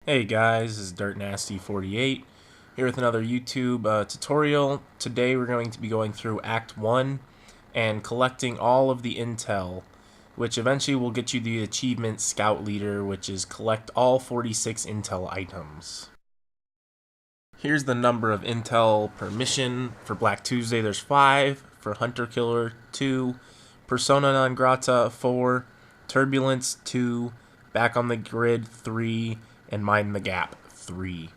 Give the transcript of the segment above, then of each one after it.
Hey guys, this is DirtNasty48 here with another YouTube tutorial. Today we're going to be going through Act 1 and collecting all of the intel, which eventually will get you the achievement Scout Leader, which is collect all 46 intel items. Here's the number of intel per mission. For Black Tuesday there's 5, for Hunter Killer 2, Persona Non Grata 4, Turbulence 2, Back on the Grid 3, and Mind the Gap 3.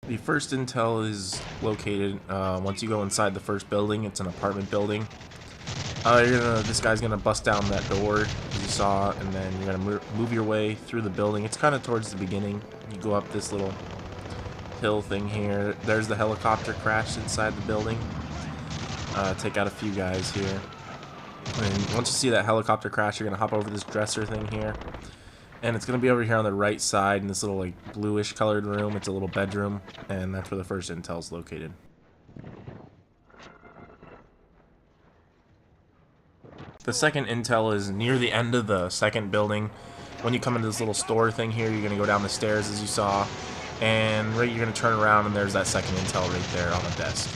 The first intel is located once you go inside the first building. It's an apartment building. This guy's gonna bust down that door, as you saw, and then you're gonna move your way through the building. It's kind of towards the beginning. You go up this little hill thing here. There's the helicopter crash inside the building. Take out a few guys here. And once you see that helicopter crash, you're gonna hop over this dresser thing here. And it's going to be over here on the right side in this little like bluish colored room. It's a little bedroom, and that's where the first intel is located. The second intel is near the end of the second building. When you come into this little store thing here, you're going to go down the stairs as you saw, and you're going to turn around and there's that second intel right there on the desk.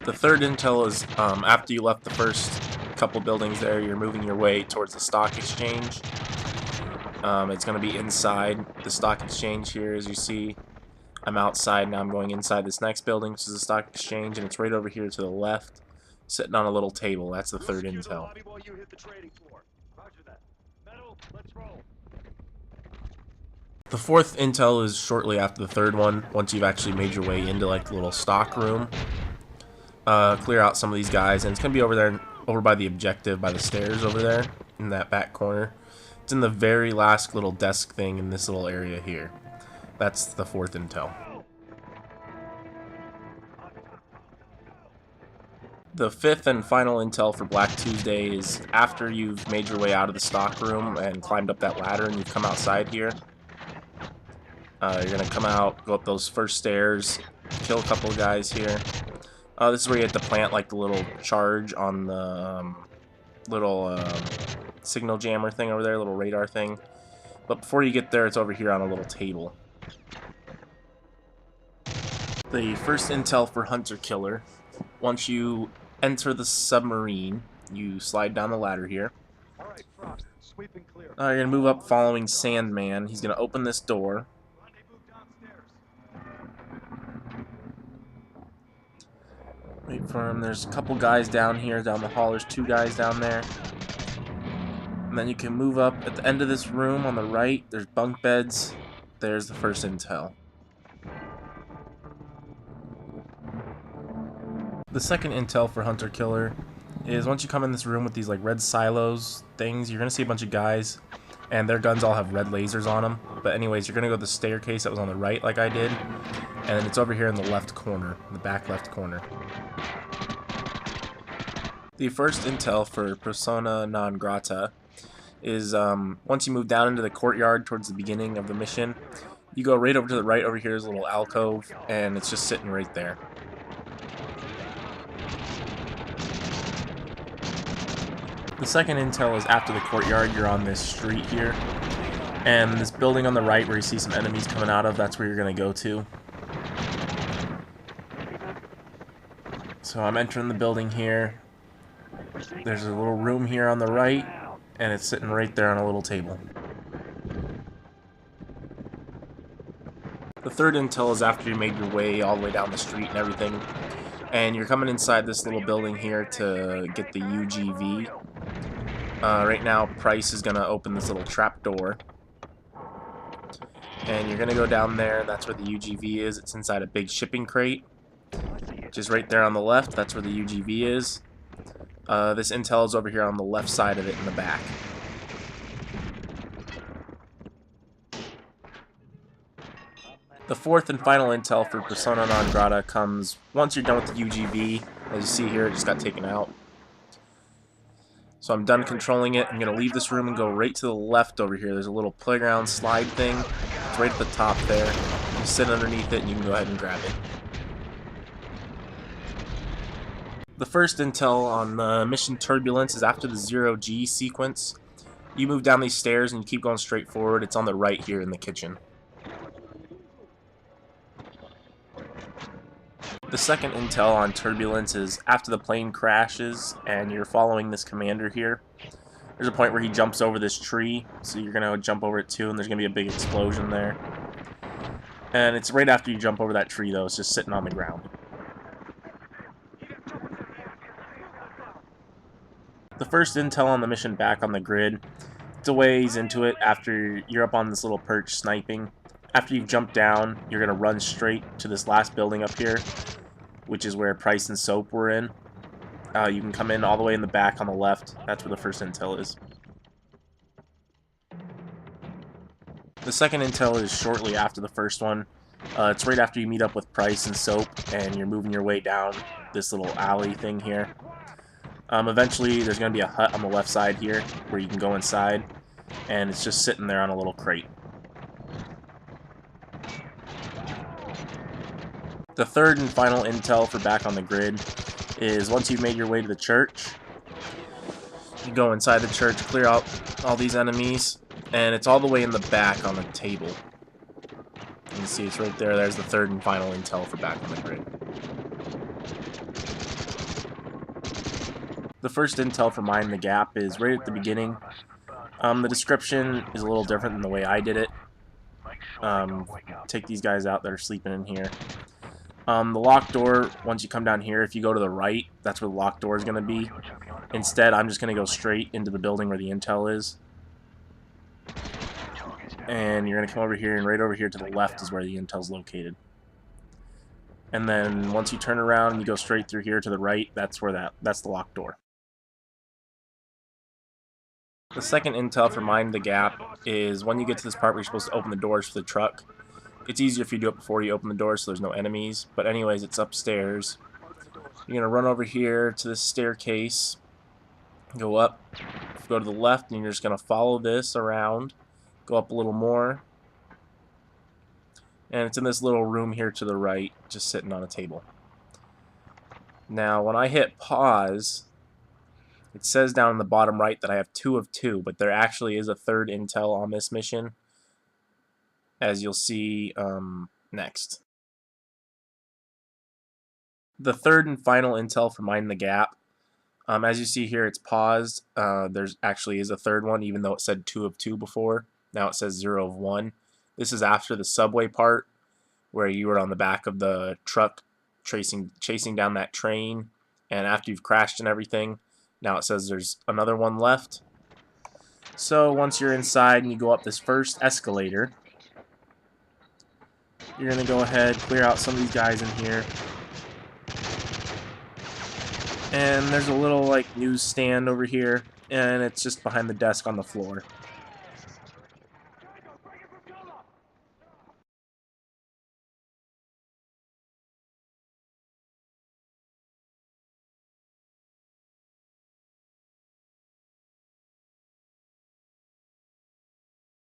The third intel is after you left the first couple buildings there, you're moving your way towards the stock exchange. It's going to be inside the stock exchange here, as you see. I'm outside now. I'm going inside this next building, which is the stock exchange, and it's right over here to the left, sitting on a little table. That's the third intel. The fourth intel is shortly after the third one, once you've actually made your way into like the little stock room. Clear out some of these guys, and it's going to be over there, over by the objective, by the stairs over there, in that back corner. It's in the very last little desk thing in this little area here. That's the fourth intel. The fifth and final intel for Black Tuesday is after you've made your way out of the stock room and climbed up that ladder and you've come outside here. You're going to come out, go up those first stairs, kill a couple of guys here. This is where you have to plant like the little charge on the little signal jammer thing over there, little radar thing. But before you get there, it's over here on a little table. The first intel for Hunter Killer, once you enter the submarine, you slide down the ladder here. You're going to move up following Sandman. He's going to open this door. Wait for him. There's a couple guys down here, down the hall. There's 2 guys down there. And then you can move up at the end of this room on the right. There's bunk beds. There's the first intel. The second intel for Hunter Killer is once you come in this room with these like red silos things, you're going to see a bunch of guys, and their guns all have red lasers on them. But anyways, you're going to go to the staircase that was on the right like I did, and it's over here in the left corner, in the back left corner. The first intel for Persona Non Grata is once you move down into the courtyard towards the beginning of the mission, you go right over to the right. Over here is a little alcove, and it's just sitting right there. The second intel is after the courtyard. You're on this street here, and this building on the right where you see some enemies coming out of, that's where you're going to go to. So I'm entering the building here. There's a little room here on the right, and it's sitting right there on a little table. The third intel is after you made your way all the way down the street and everything, and you're coming inside this little building here to get the UGV. Right now, Price is going to open this little trap door, and you're going to go down there. That's where the UGV is. It's inside a big shipping crate, which is right there on the left. That's where the UGV is. This intel is over here on the left side of it in the back. The fourth and final intel for Persona Non Grata comes once you're done with the UGV. As you see here, it just got taken out. So I'm done controlling it. I'm going to leave this room and go right to the left over here. There's a little playground slide thing. It's right at the top there. You sit underneath it and you can go ahead and grab it. The first intel on the mission Turbulence is after the 0G sequence. You move down these stairs and you keep going straight forward. It's on the right here in the kitchen. The second intel on turbulence is after the plane crashes and you're following this commander here. There's a point where he jumps over this tree, so you're going to jump over it too, and there's going to be a big explosion there. And it's right after you jump over that tree, though. It's just sitting on the ground. The first intel on the mission back on the grid, it's a ways into it after you're up on this little perch sniping. After you've jumped down, you're going to run straight to this last building up here, which is where Price and Soap were in. You can come in all the way in the back on the left. That's where the first intel is. The second intel is shortly after the first one. It's right after you meet up with Price and Soap, and you're moving your way down this little alley thing here. Eventually, there's going to be a hut on the left side here where you can go inside, and it's just sitting there on a little crate. The third and final intel for back on the grid is once you've made your way to the church, you go inside the church, clear out all these enemies, and it's all the way in the back on the table. You can see it's right there. There's the third and final intel for back on the grid. The first intel for Mind the Gap is right at the beginning. The description is a little different than the way I did it. Take these guys out that are sleeping in here. The locked door, once you come down here, if you go to the right, that's where the locked door is going to be. Instead, I'm just going to go straight into the building where the intel is. And you're going to come over here, and right over here to the left is where the intel is located. And then once you turn around and you go straight through here to the right, that's the locked door. The second intel for Mind the Gap is when you get to this part where you're supposed to open the doors for the truck. It's easier if you do it before you open the door so there's no enemies, but anyways, it's upstairs. You're going to run over here to this staircase, go up, go to the left, and you're just going to follow this around, go up a little more, and it's in this little room here to the right, just sitting on a table. Now, when I hit pause, it says down in the bottom right that I have 2 of 2, but there actually is a third intel on this mission, as you'll see next. The third and final intel for Mind the Gap, as you see here, it's paused. There's actually is a third one, even though it said 2 of 2 before. Now it says 0 of 1. This is after the subway part, where you were on the back of the truck chasing down that train, and after you've crashed and everything, now it says there's another one left. So once you're inside and you go up this first escalator, you're going to go ahead, clear out some of these guys in here. And there's a little like newsstand over here, and it's just behind the desk on the floor.